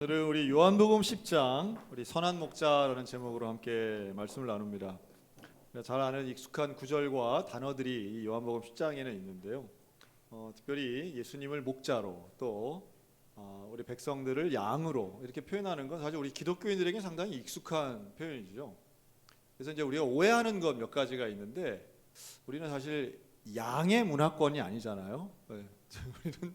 오늘은 우리 요한복음 10장 우리 선한 목자라는 제목으로 함께 말씀을 나눕니다. 잘 아는 익숙한 구절과 단어들이 이 요한복음 10장에는 있는데요. 특별히 예수님을 목자로 또 우리 백성들을 양으로 이렇게 표현하는 건 사실 우리 기독교인들에게 상당히 익숙한 표현이죠. 그래서 이제 우리가 오해하는 것 몇 가지가 있는데 우리는 사실 양의 문화권이 아니잖아요. 우리는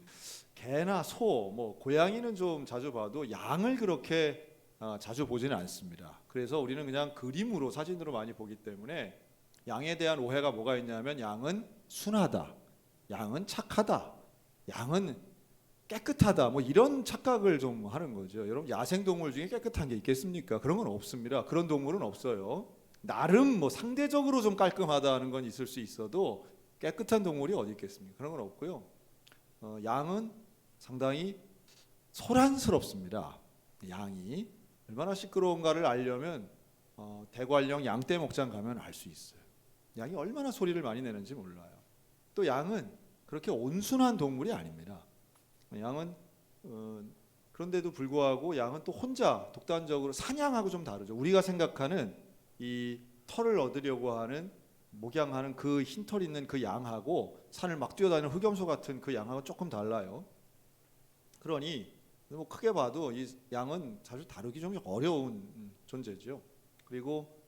개나 소, 고양이는 좀 자주 봐도 양을 그렇게 자주 보지는 않습니다. 그래서 우리는 그냥 그림으로 사진으로 많이 보기 때문에 양에 대한 오해가 뭐가 있냐면 양은 순하다, 양은 착하다, 양은 깨끗하다, 이런 착각을 좀 하는 거죠. 여러분 야생 동물 중에 깨끗한 게 있겠습니까? 그런 건 없습니다. 그런 동물은 없어요. 나름 상대적으로 좀 깔끔하다는 건 있을 수 있어도 깨끗한 동물이 어디 있겠습니까? 그런 건 없고요. 양은 상당히 소란스럽습니다. 양이 얼마나 시끄러운가를 알려면 대관령 양떼 목장 가면 알 수 있어요. 양이 얼마나 소리를 많이 내는지 몰라요. 또 양은 그렇게 온순한 동물이 아닙니다. 양은 그런데도 불구하고 양은 또 혼자 독단적으로 사냥하고 좀 다르죠. 우리가 생각하는 이 털을 얻으려고 하는 목양하는 그 흰털 있는 그 양하고 산을 막 뛰어다니는 흑염소 같은 그 양하고 조금 달라요. 그러니 크게 봐도 이 양은 사실 다루기 좀 어려운 존재죠. 그리고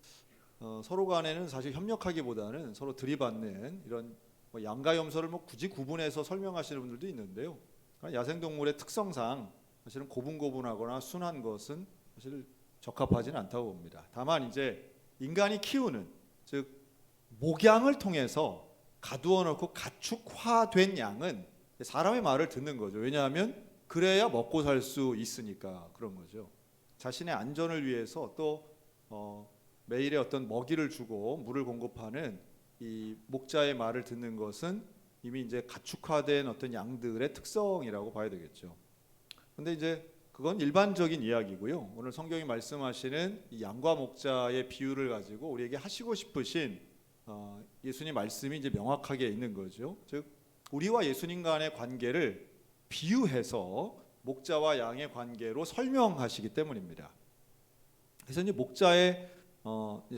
서로 간에는 사실 협력하기보다는 서로 들이받는 이런 양과 염소를 굳이 구분해서 설명하시는 분들도 있는데요. 야생동물의 특성상 사실은 고분고분하거나 순한 것은 사실 적합하지는 않다고 봅니다. 다만 이제 인간이 키우는 즉 목양을 통해서 가두어 놓고 가축화된 양은 사람의 말을 듣는 거죠. 왜냐하면 그래야 먹고 살 수 있으니까 그런 거죠. 자신의 안전을 위해서 또 매일의 어떤 먹이를 주고 물을 공급하는 이 목자의 말을 듣는 것은 이미 이제 가축화된 어떤 양들의 특성이라고 봐야 되겠죠. 근데 이제 그건 일반적인 이야기고요. 오늘 성경이 말씀하시는 이 양과 목자의 비유를 가지고 우리에게 하시고 싶으신 예수님 말씀이 이제 명확하게 있는 거죠. 즉 우리와 예수님 간의 관계를 비유해서 목자와 양의 관계로 설명하시기 때문입니다. 그래서 이제 목자의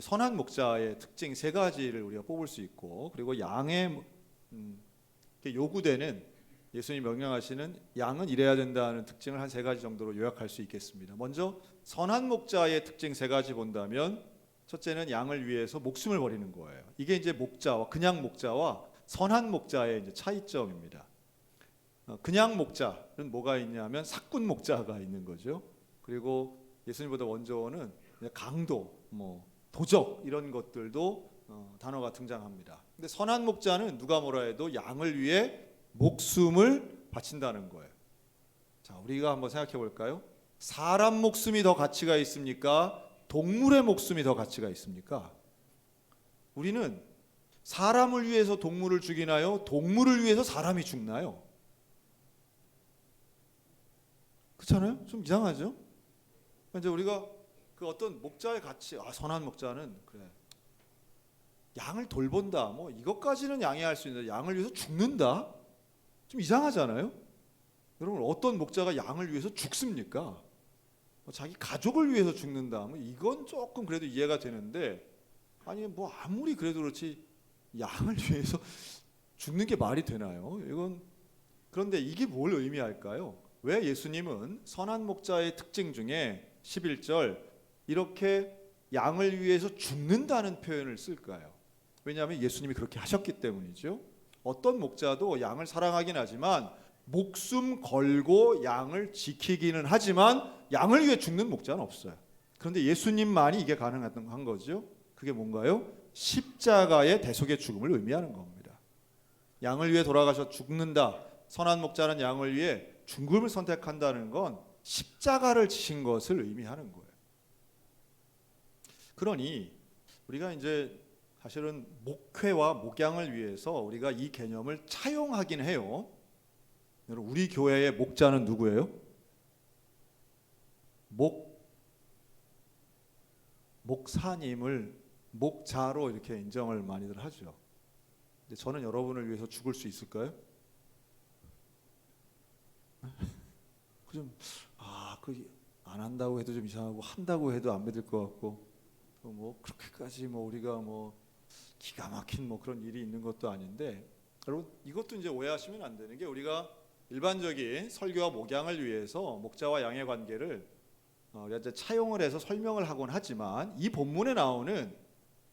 선한 목자의 특징 세 가지를 우리가 뽑을 수 있고, 그리고 양의 요구되는 예수님이 명령하시는 양은 이래야 된다는 특징을 한 세 가지 정도로 요약할 수 있겠습니다. 먼저 선한 목자의 특징 세 가지 본다면 첫째는 양을 위해서 목숨을 버리는 거예요. 이게 이제 목자와 그냥 목자와 선한 목자의 이제 차이점입니다. 그냥 목자는 뭐가 있냐면 사꾼 목자가 있는 거죠. 그리고 예수님보다 원조는 강도, 도적 이런 것들도 단어가 등장합니다. 근데 선한 목자는 누가 뭐라 해도 양을 위해 목숨을 바친다는 거예요. 자, 우리가 한번 생각해 볼까요? 사람 목숨이 더 가치가 있습니까? 동물의 목숨이 더 가치가 있습니까? 우리는 사람을 위해서 동물을 죽이나요? 동물을 위해서 사람이 죽나요? 그렇잖아요? 좀 이상하죠? 이제 우리가 그 어떤 목자의 가치, 선한 목자는 그래 양을 돌본다, 이것까지는 양해할 수 있는데 양을 위해서 죽는다? 좀 이상하잖아요? 여러분 어떤 목자가 양을 위해서 죽습니까? 자기 가족을 위해서 죽는다, 이건 조금 그래도 이해가 되는데 아니 아무리 그래도 그렇지 양을 위해서 죽는 게 말이 되나요? 이건 그런데 이게 뭘 의미할까요? 왜 예수님은 선한 목자의 특징 중에 11절 이렇게 양을 위해서 죽는다는 표현을 쓸까요? 왜냐하면 예수님이 그렇게 하셨기 때문이죠. 어떤 목자도 양을 사랑하긴 하지만 목숨 걸고 양을 지키기는 하지만 양을 위해 죽는 목자는 없어요. 그런데 예수님만이 이게 가능한 거죠. 그게 뭔가요? 십자가의 대속의 죽음을 의미하는 겁니다. 양을 위해 돌아가셔 죽는다. 선한 목자는 양을 위해 죽음을 선택한다는 건 십자가를 지신 것을 의미하는 거예요. 그러니 우리가 이제 사실은 목회와 목양을 위해서 우리가 이 개념을 차용하긴 해요. 여러분 우리 교회의 목자는 누구예요? 목사님을 목자로 이렇게 인정을 많이들 하죠. 근데 저는 여러분을 위해서 죽을 수 있을까요? 그 안 한다고 해도 좀 이상하고 한다고 해도 안 믿을 것 같고 또 뭐 그렇게까지 뭐 우리가 뭐 기가 막힌 뭐 그런 일이 있는 것도 아닌데 여러분 이것도 이제 오해하시면 안 되는 게 우리가 일반적인 설교와 목양을 위해서 목자와 양의 관계를 이제 차용을 해서 설명을 하곤 하지만 이 본문에 나오는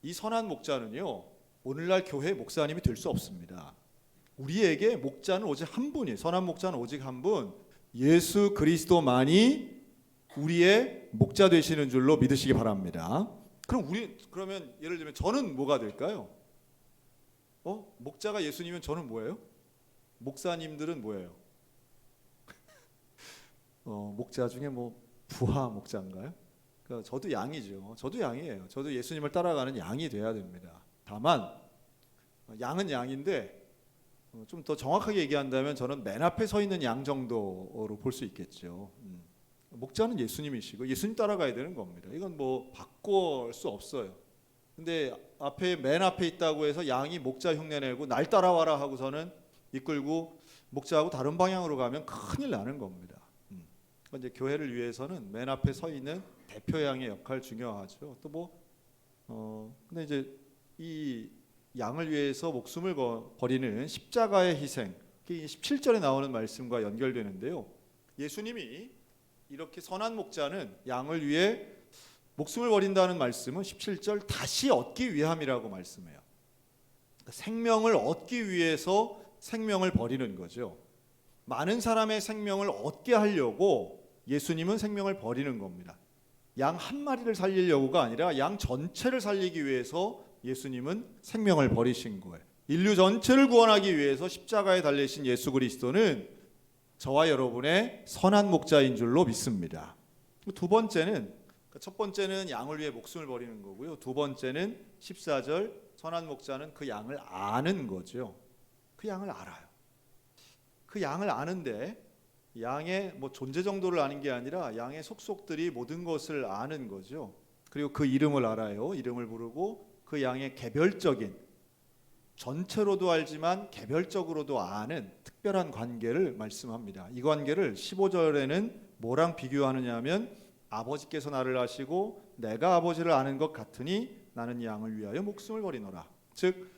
이 선한 목자는요 오늘날 교회 목사님이 될 수 없습니다. 우리에게 목자는 오직 한 분이 선한 목자는 오직 한 분 예수 그리스도만이 우리의 목자 되시는 줄로 믿으시기 바랍니다. 그러면 예를 들면 저는 뭐가 될까요? 목자가 예수님이면 저는 뭐예요? 목사님들은 뭐예요? 목자 중에 뭐 부하 목자인가요? 그러니까 저도 양이죠. 저도 양이에요. 저도 예수님을 따라가는 양이 돼야 됩니다. 다만 양은 양인데 좀 더 정확하게 얘기한다면 저는 맨 앞에 서 있는 양 정도로 볼 수 있겠죠. 목자는 예수님이시고 예수님 따라가야 되는 겁니다. 이건 뭐 바꿀 수 없어요. 근데 맨 앞에 있다고 해서 양이 목자 흉내내고 날 따라와라 하고서는 이끌고 목자하고 다른 방향으로 가면 큰일 나는 겁니다. 이제 교회를 위해서는 맨 앞에 서 있는 대표 양의 역할 중요하죠. 또 근데 이제 이 양을 위해서 목숨을 버리는 십자가의 희생, 17절에 나오는 말씀과 연결되는데요. 예수님이 이렇게 선한 목자는 양을 위해 목숨을 버린다는 말씀은 17절 다시 얻기 위함이라고 말씀해요. 생명을 얻기 위해서 생명을 버리는 거죠. 많은 사람의 생명을 얻게 하려고 예수님은 생명을 버리는 겁니다. 양 한 마리를 살리려고가 아니라 양 전체를 살리기 위해서 예수님은 생명을 버리신 거예요. 인류 전체를 구원하기 위해서 십자가에 달리신 예수 그리스도는 저와 여러분의 선한 목자인 줄로 믿습니다. 두 번째는 첫 번째는 양을 위해 목숨을 버리는 거고요. 두 번째는 14절 선한 목자는 그 양을 아는 거죠. 그 양을 알아요. 그 양을 아는데 양의 뭐 존재 정도를 아는 게 아니라 양의 속속들이 모든 것을 아는 거죠. 그리고 그 이름을 알아요. 이름을 부르고 그 양의 개별적인 전체로도 알지만 개별적으로도 아는 특별한 관계를 말씀합니다. 이 관계를 15절에는 뭐랑 비교하느냐 하면 아버지께서 나를 아시고 내가 아버지를 아는 것 같으니 나는 양을 위하여 목숨을 버리노라. 즉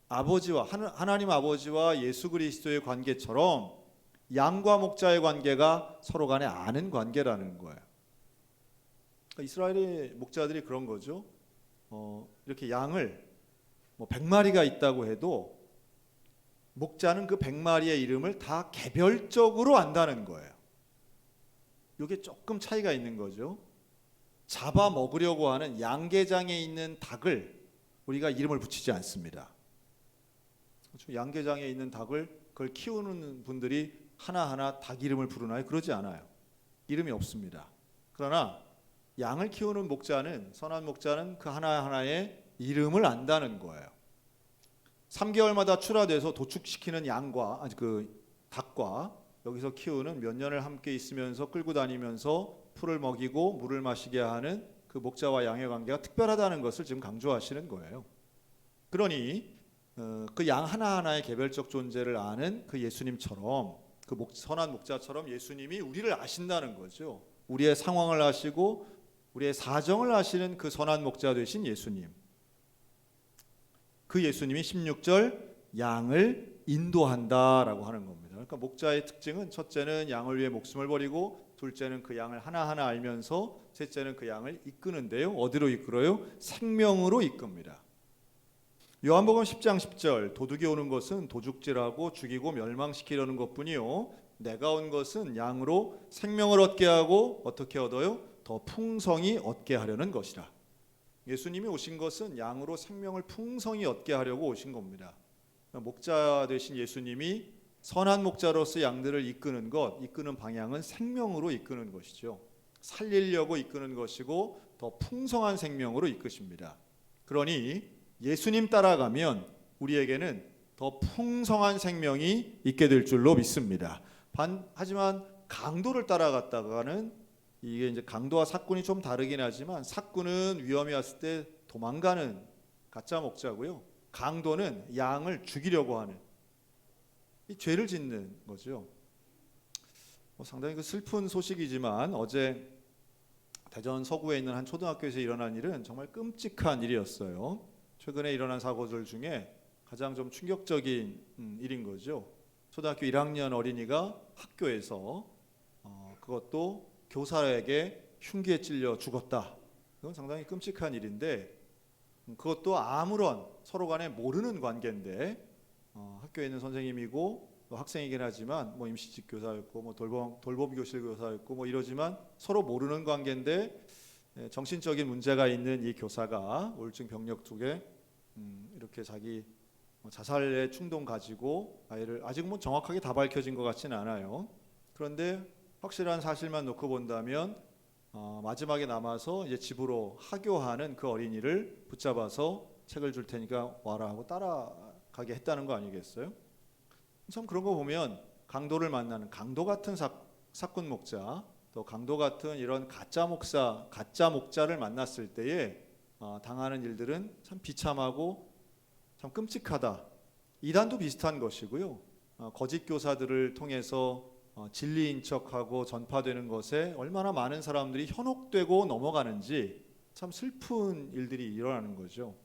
아버지와 하나님 아버지와 예수 그리스도의 관계처럼 양과 목자의 관계가 서로 간에 아는 관계라는 거예요. 그러니까 이스라엘의 목자들이 그런 거죠. 이렇게 양을 100마리가 있다고 해도 목자는 그 100마리의 이름을 다 개별적으로 안다는 거예요. 이게 조금 차이가 있는 거죠. 잡아 먹으려고 하는 양계장에 있는 닭을 우리가 이름을 붙이지 않습니다. 양계장에 있는 닭을 그걸 키우는 분들이 하나하나 닭 이름을 부르나요? 그러지 않아요. 이름이 없습니다. 그러나 양을 키우는 목자는 선한 목자는 그 하나하나의 이름을 안다는 거예요. 3개월마다 출하돼서 도축시키는 양과 그 닭과 여기서 키우는 몇 년을 함께 있으면서 끌고 다니면서 풀을 먹이고 물을 마시게 하는 그 목자와 양의 관계가 특별하다는 것을 지금 강조하시는 거예요. 그러니 그 양 하나하나의 개별적 존재를 아는 그 예수님처럼 그 선한 목자처럼 예수님이 우리를 아신다는 거죠. 우리의 상황을 아시고 우리의 사정을 아시는 그 선한 목자 되신 예수님. 그 예수님이 16절 양을 인도한다라고 하는 겁니다. 그러니까 목자의 특징은 첫째는 양을 위해 목숨을 버리고 둘째는 그 양을 하나하나 알면서 셋째는 그 양을 이끄는데요. 어디로 이끌어요? 생명으로 이끕니다. 요한복음 10장 10절 도둑이 오는 것은 도둑질하고 죽이고 멸망시키려는 것뿐이요 내가 온 것은 양으로 생명을 얻게 하고 어떻게 얻어요? 더 풍성히 얻게 하려는 것이라. 예수님이 오신 것은 양으로 생명을 풍성히 얻게 하려고 오신 겁니다. 목자 되신 예수님이 선한 목자로서 양들을 이끄는 방향은 생명으로 이끄는 것이죠. 살리려고 이끄는 것이고 더 풍성한 생명으로 이끄십니다. 그러니 예수님 따라가면 우리에게는 더 풍성한 생명이 있게 될 줄로 믿습니다. 하지만 강도를 따라갔다가는 이게 이제 강도와 삭군이 좀 다르긴 하지만 삭군은 위험이 왔을 때 도망가는 가짜 목자고요. 강도는 양을 죽이려고 하는 이 죄를 짓는 거죠. 상당히 그 슬픈 소식이지만 어제 대전 서구에 있는 한 초등학교에서 일어난 일은 정말 끔찍한 일이었어요. 최근에 일어난 사고들 중에 가장 좀 충격적인 일인 거죠. 초등학교 1학년 어린이가 학교에서 그것도 교사에게 흉기에 찔려 죽었다. 그건 상당히 끔찍한 일인데 그것도 아무런 서로 간에 모르는 관계인데 학교에 있는 선생님이고 학생이긴 하지만 뭐 임시직 교사였고 뭐 돌봄 교실 교사였고 뭐 이러지만 서로 모르는 관계인데 정신적인 문제가 있는 이 교사가 우울증 병력 쪽에 이렇게 자기 자살의 충동 가지고 아이를 아직 뭐 정확하게 다 밝혀진 것 같지는 않아요. 그런데 확실한 사실만 놓고 본다면 마지막에 남아서 이제 집으로 하교하는 그 어린이를 붙잡아서 책을 줄 테니까 와라 하고 따라가게 했다는 거 아니겠어요? 참 그런 거 보면 강도를 만나는 강도 같은 사건 목자 또 강도 같은 이런 가짜 목자를 만났을 때에 당하는 일들은 참 비참하고 참 끔찍하다. 이단도 비슷한 것이고요. 거짓 교사들을 통해서 진리인 척하고 전파되는 것에 얼마나 많은 사람들이 현혹되고 넘어가는지 참 슬픈 일들이 일어나는 거죠.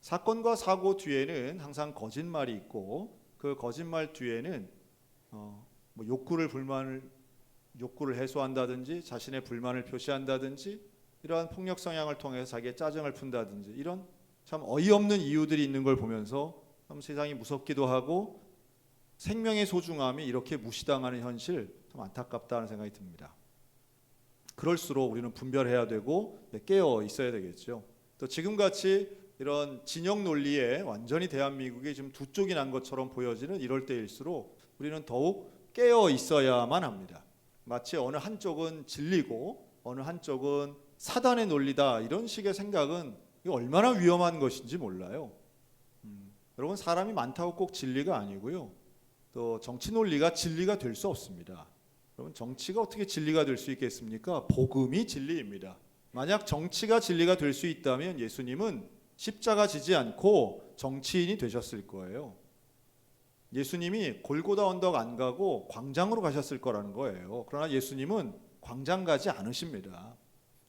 사건과 사고 뒤에는 항상 거짓말이 있고 그 거짓말 뒤에는 뭐 욕구를 해소한다든지 자신의 불만을 표시한다든지 이러한 폭력 성향을 통해서 자기의 짜증을 푼다든지 이런 참 어이없는 이유들이 있는 걸 보면서 참 세상이 무섭기도 하고 생명의 소중함이 이렇게 무시당하는 현실 참 안타깝다는 생각이 듭니다. 그럴수록 우리는 분별해야 되고 깨어 있어야 되겠죠. 또 지금같이 이런 진영 논리에 완전히 대한민국이 지금 두 쪽이 난 것처럼 보여지는 이럴 때일수록 우리는 더욱 깨어 있어야만 합니다. 마치 어느 한쪽은 진리고 어느 한쪽은 사단의 논리다 이런 식의 생각은 얼마나 위험한 것인지 몰라요. 여러분 사람이 많다고 꼭 진리가 아니고요. 또 정치 논리가 진리가 될 수 없습니다. 여러분 정치가 어떻게 진리가 될 수 있겠습니까? 복음이 진리입니다. 만약 정치가 진리가 될 수 있다면 예수님은 십자가 지지 않고 정치인이 되셨을 거예요. 예수님이 골고다 언덕 안 가고 광장으로 가셨을 거라는 거예요. 그러나 예수님은 광장 가지 않으십니다.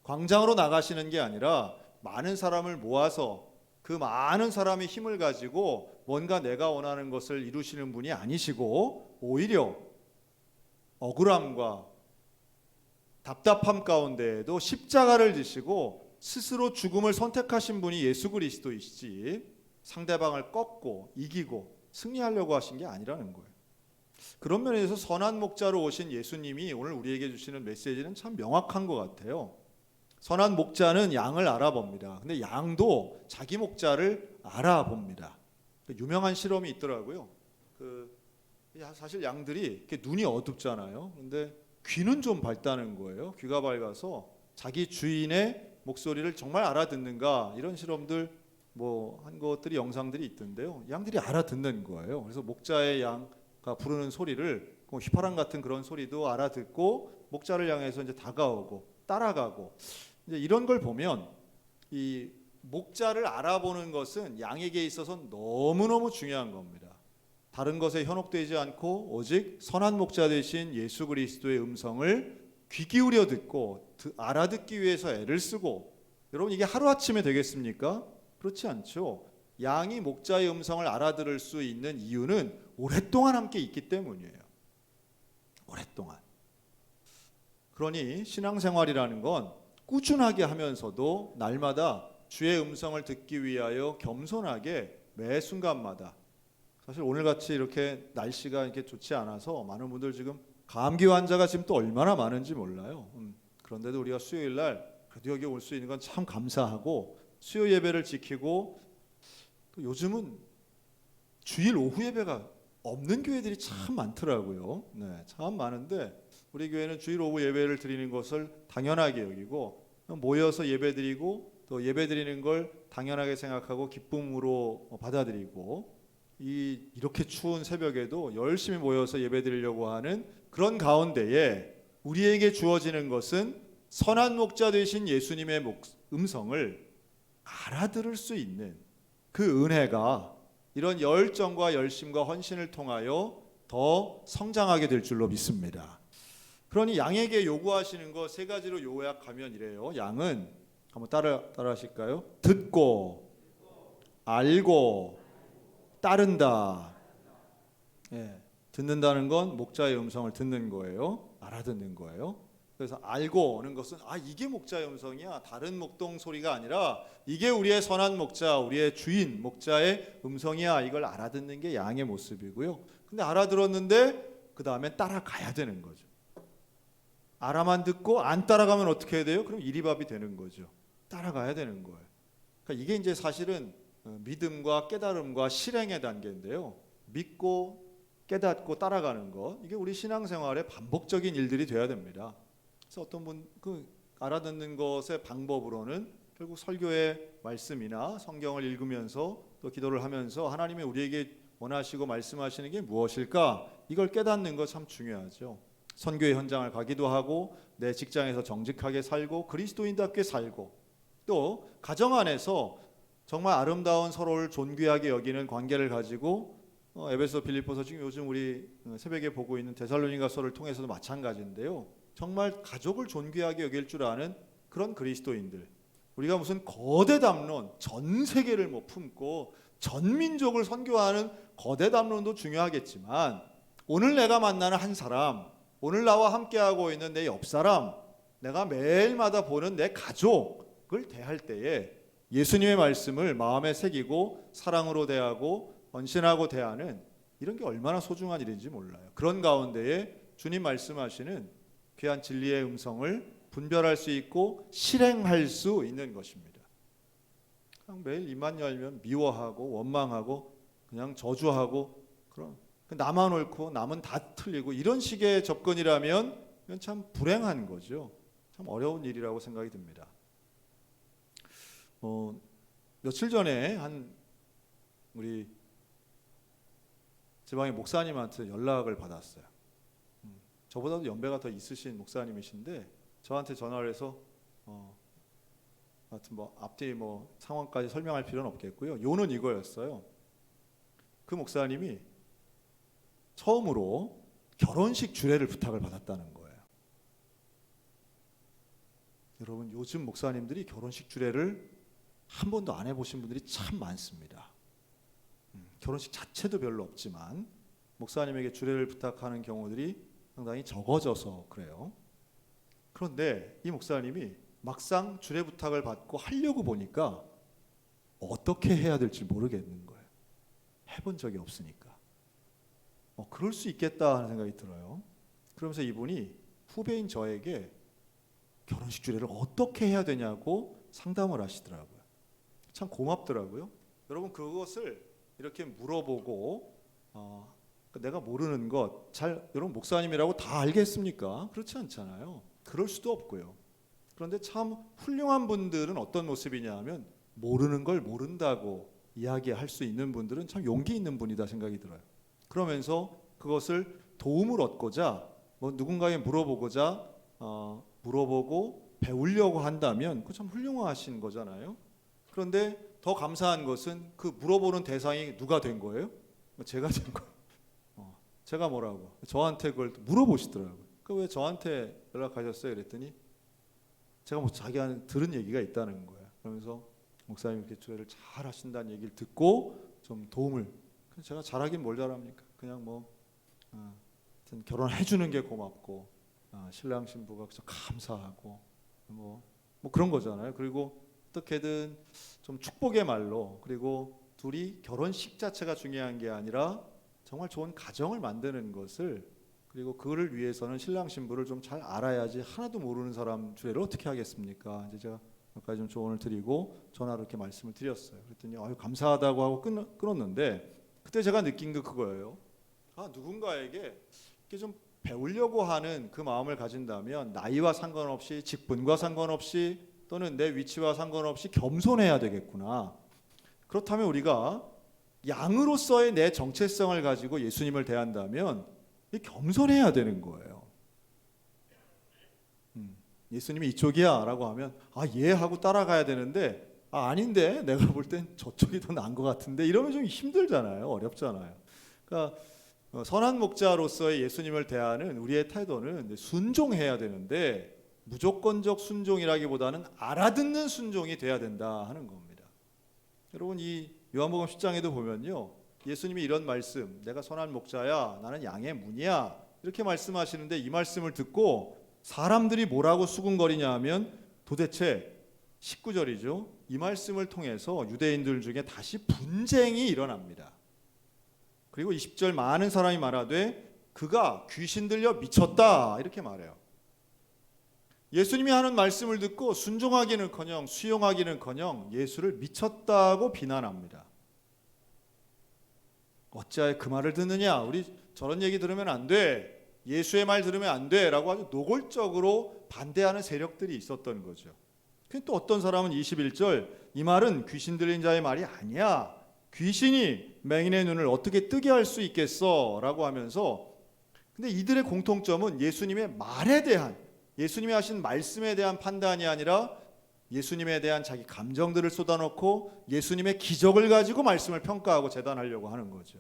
광장으로 나가시는 게 아니라 많은 사람을 모아서 그 많은 사람의 힘을 가지고 뭔가 내가 원하는 것을 이루시는 분이 아니시고 오히려 억울함과 답답함 가운데에도 십자가를 지시고 스스로 죽음을 선택하신 분이 예수 그리스도이시지 상대방을 꺾고 이기고 승리하려고 하신 게 아니라는 거예요. 그런 면에서 선한 목자로 오신 예수님이 오늘 우리에게 주시는 메시지는 참 명확한 것 같아요. 선한 목자는 양을 알아봅니다. 근데 양도 자기 목자를 알아봅니다. 유명한 실험이 있더라고요. 사실 양들이 이렇게 눈이 어둡잖아요. 근데 귀는 좀 밝다는 거예요. 귀가 밝아서 자기 주인의 목소리를 정말 알아듣는가 이런 실험들 한 것들이 영상들이 있던데요. 양들이 알아듣는 거예요. 그래서 목자의 양가 부르는 소리를 휘파람 같은 그런 소리도 알아듣고 목자를 향해서 이제 다가오고 따라가고 이제 이런 걸 보면 이 목자를 알아보는 것은 양에게 있어서 너무너무 중요한 겁니다. 다른 것에 현혹되지 않고 오직 선한 목자 되신 예수 그리스도의 음성을 귀 기울여 듣고 알아듣기 위해서 애를 쓰고 여러분 이게 하루아침에 되겠습니까? 그렇지 않죠. 양이 목자의 음성을 알아들을 수 있는 이유는 오랫동안 함께 있기 때문이에요. 오랫동안. 그러니 신앙생활이라는 건 꾸준하게 하면서도 날마다 주의 음성을 듣기 위하여 겸손하게 매 순간마다 사실 오늘같이 이렇게 날씨가 이렇게 좋지 않아서 많은 분들 지금 감기 환자가 지금 또 얼마나 많은지 몰라요. 그런데도 우리가 수요일 날 그래도 여기 올 수 있는 건 참 감사하고 수요 예배를 지키고 또 요즘은 주일 오후 예배가 없는 교회들이 참 많더라고요. 네, 참 많은데 우리 교회는 주일 오후 예배를 드리는 것을 당연하게 여기고 모여서 예배드리고 또 예배드리는 걸 당연하게 생각하고 기쁨으로 받아들이고 이렇게 추운 새벽에도 열심히 모여서 예배드리려고 하는 그런 가운데에 우리에게 주어지는 것은 선한 목자 되신 예수님의 음성을 알아들을 수 있는 그 은혜가 이런 열정과 열심과 헌신을 통하여 더 성장하게 될 줄로 믿습니다. 그러니 양에게 요구하시는 거 세 가지로 요약하면 이래요. 양은 한번 따라 하실까요? 듣고, 알고, 따른다. 예, 듣는다는 건 목자의 음성을 듣는 거예요. 알아듣는 거예요. 그래서 알고 오는 것은 이게 목자의 음성이야. 다른 목동 소리가 아니라 이게 우리의 선한 목자, 우리의 주인 목자의 음성이야. 이걸 알아듣는 게 양의 모습이고요. 근데 알아들었는데 그 다음에 따라가야 되는 거죠. 알아만 듣고 안 따라가면 어떻게 해야 돼요? 그럼 이리밥이 되는 거죠. 따라가야 되는 거예요. 그러니까 이게 이제 사실은 믿음과 깨달음과 실행의 단계인데요. 믿고 깨닫고 따라가는 것, 이게 우리 신앙생활의 반복적인 일들이 돼야 됩니다. 그래서 어떤 분 알아듣는 것의 방법으로는 결국 설교의 말씀이나 성경을 읽으면서 또 기도를 하면서 하나님이 우리에게 원하시고 말씀하시는 게 무엇일까? 이걸 깨닫는 거 참 중요하죠. 선교의 현장을 가기도 하고 내 직장에서 정직하게 살고 그리스도인답게 살고 또 가정 안에서 정말 아름다운 서로를 존귀하게 여기는 관계를 가지고 에베소, 빌립보서, 지금 요즘 우리 새벽에 보고 있는 데살로니가서를 통해서도 마찬가지인데요. 정말 가족을 존귀하게 여길 줄 아는 그런 그리스도인들, 우리가 무슨 거대 담론, 전 세계를 품고 전 민족을 선교하는 거대 담론도 중요하겠지만 오늘 내가 만나는 한 사람, 오늘 나와 함께하고 있는 내 옆 사람, 내가 매일마다 보는 내 가족을 대할 때에 예수님의 말씀을 마음에 새기고 사랑으로 대하고 헌신하고 대하는 이런 게 얼마나 소중한 일인지 몰라요. 그런 가운데에 주님 말씀하시는 귀한 진리의 음성을 분별할 수 있고 실행할 수 있는 것입니다. 그냥 매일 입만 열면 미워하고 원망하고 그냥 저주하고 그런 나만 옳고 남은 다 틀리고 이런 식의 접근이라면 이건 참 불행한 거죠. 참 어려운 일이라고 생각이 듭니다. 며칠 전에 한 우리 지방의 목사님한테 연락을 받았어요. 저보다도 연배가 더 있으신 목사님이신데 저한테 전화를 해서 하여튼 앞뒤 상황까지 설명할 필요는 없겠고요. 요는 이거였어요. 그 목사님이 처음으로 결혼식 주례를 부탁을 받았다는 거예요. 여러분, 요즘 목사님들이 결혼식 주례를 한 번도 안 해보신 분들이 참 많습니다. 결혼식 자체도 별로 없지만 목사님에게 주례를 부탁하는 경우들이 상당히 적어져서 그래요. 그런데 이 목사님이 막상 주례 부탁을 받고 하려고 보니까 어떻게 해야 될지 모르겠는 거예요. 해본 적이 없으니까. 그럴 수 있겠다 하는 생각이 들어요. 그러면서 이분이 후배인 저에게 결혼식 주례를 어떻게 해야 되냐고 상담을 하시더라고요. 참 고맙더라고요. 여러분, 그것을 이렇게 물어보고 내가 모르는 것 여러분 목사님이라고 다 알겠습니까? 그렇지 않잖아요. 그럴 수도 없고요. 그런데 참 훌륭한 분들은 어떤 모습이냐 하면 모르는 걸 모른다고 이야기할 수 있는 분들은 참 용기 있는 분이다 생각이 들어요. 그러면서 그것을 도움을 얻고자 누군가에게 물어보고자 물어보고 배우려고 한다면 그거 참 훌륭하신 거잖아요. 그런데 더 감사한 것은 그 물어보는 대상이 누가 된 거예요? 제가 된 거예요. 제가 뭐라고 저한테 그걸 물어보시더라고요. 왜 저한테 연락하셨어요? 그랬더니 제가 자기한테 들은 얘기가 있다는 거예요. 그러면서 목사님 이렇게 주례를 잘 하신다는 얘기를 듣고 좀 도움을, 제가 잘하긴 뭘 잘합니까? 그냥 결혼해 주는 게 고맙고 신랑 신부가 감사하고 그런 거잖아요. 그리고 어떻게든 좀 축복의 말로, 그리고 둘이 결혼식 자체가 중요한 게 아니라 정말 좋은 가정을 만드는 것을, 그리고 그를 위해서는 신랑 신부를 좀 잘 알아야지 하나도 모르는 사람 주례를 어떻게 하겠습니까? 이제 제가 몇 가지 좀 조언을 드리고 전화로 이렇게 말씀을 드렸어요. 그랬더니 감사하다고 하고 끊었는데 그때 제가 느낀 게 그거예요. 누군가에게 이렇게 좀 배우려고 하는 그 마음을 가진다면 나이와 상관없이, 직분과 상관없이, 또는 내 위치와 상관없이 겸손해야 되겠구나. 그렇다면 우리가 양으로서의 내 정체성을 가지고 예수님을 대한다면 겸손해야 되는 거예요. 예수님이 이쪽이야 라고 하면 예 하고 따라가야 되는데 아닌데 내가 볼 땐 저쪽이 더 나은 것 같은데 이러면 좀 힘들잖아요. 어렵잖아요. 그러니까 선한 목자로서의 예수님을 대하는 우리의 태도는 순종해야 되는데 무조건적 순종이라기보다는 알아듣는 순종이 돼야 된다 하는 겁니다. 여러분, 이 요한복음 10장에도 보면요, 예수님이 이런 말씀, 내가 선한 목자야, 나는 양의 문이야, 이렇게 말씀하시는데 이 말씀을 듣고 사람들이 뭐라고 수군거리냐 하면 도대체 19절이죠. 이 말씀을 통해서 유대인들 중에 다시 분쟁이 일어납니다. 그리고 20절 많은 사람이 말하되 그가 귀신 들려 미쳤다 이렇게 말해요. 예수님이 하는 말씀을 듣고 순종하기는커녕 수용하기는커녕 예수를 미쳤다고 비난합니다. 어찌하여 그 말을 듣느냐, 우리 저런 얘기 들으면 안 돼, 예수의 말 들으면 안 돼 라고 아주 노골적으로 반대하는 세력들이 있었던 거죠. 또 어떤 사람은 21절 이 말은 귀신 들린 자의 말이 아니야, 귀신이 맹인의 눈을 어떻게 뜨게 할 수 있겠어 라고 하면서, 근데 이들의 공통점은 예수님의 말에 대한, 예수님이 하신 말씀에 대한 판단이 아니라 예수님에 대한 자기 감정들을 쏟아놓고 예수님의 기적을 가지고 말씀을 평가하고 재단하려고 하는 거죠.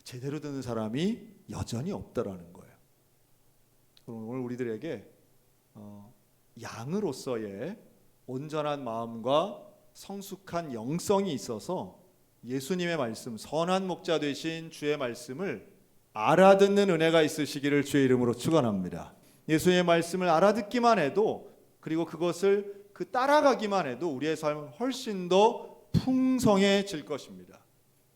제대로 듣는 사람이 여전히 없다라는 거예요. 오늘 우리들에게 양으로서의 온전한 마음과 성숙한 영성이 있어서 예수님의 말씀, 선한 목자 되신 주의 말씀을 알아듣는 은혜가 있으시기를 주의 이름으로 축원합니다. 예수님의 말씀을 알아듣기만 해도, 그리고 그것을 따라가기만 해도 우리의 삶은 훨씬 더 풍성해질 것입니다.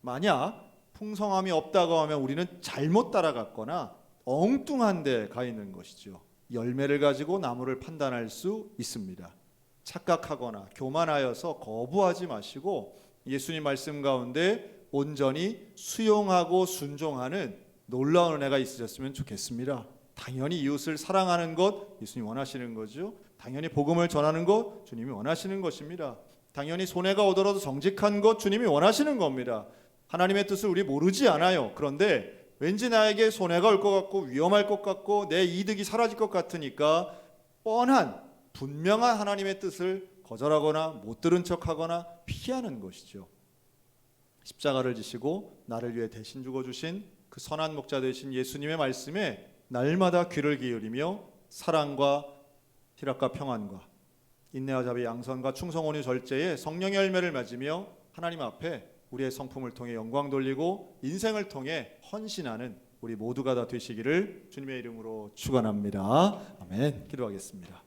만약 풍성함이 없다고 하면 우리는 잘못 따라갔거나 엉뚱한 데 가 있는 것이죠. 열매를 가지고 나무를 판단할 수 있습니다. 착각하거나 교만하여서 거부하지 마시고 예수님 말씀 가운데 온전히 수용하고 순종하는 놀라운 은혜가 있으셨으면 좋겠습니다. 당연히 이웃을 사랑하는 것 예수님이 원하시는 거죠. 당연히 복음을 전하는 것 주님이 원하시는 것입니다. 당연히 손해가 오더라도 정직한 것 주님이 원하시는 겁니다. 하나님의 뜻을 우리 모르지 않아요. 그런데 왠지 나에게 손해가 올 것 같고 위험할 것 같고 내 이득이 사라질 것 같으니까 뻔한 분명한 하나님의 뜻을 거절하거나 못 들은 척하거나 피하는 것이죠. 십자가를 지시고 나를 위해 대신 죽어주신 그 선한 목자 되신 예수님의 말씀에 날마다 귀를 기울이며 사랑과 희락과 평안과 인내와 자비 양선과 충성 온유 절제의 성령의 열매를 맺으며 하나님 앞에 우리의 성품을 통해 영광 돌리고 인생을 통해 헌신하는 우리 모두가 다 되시기를 주님의 이름으로 축원합니다. 아멘. 기도하겠습니다.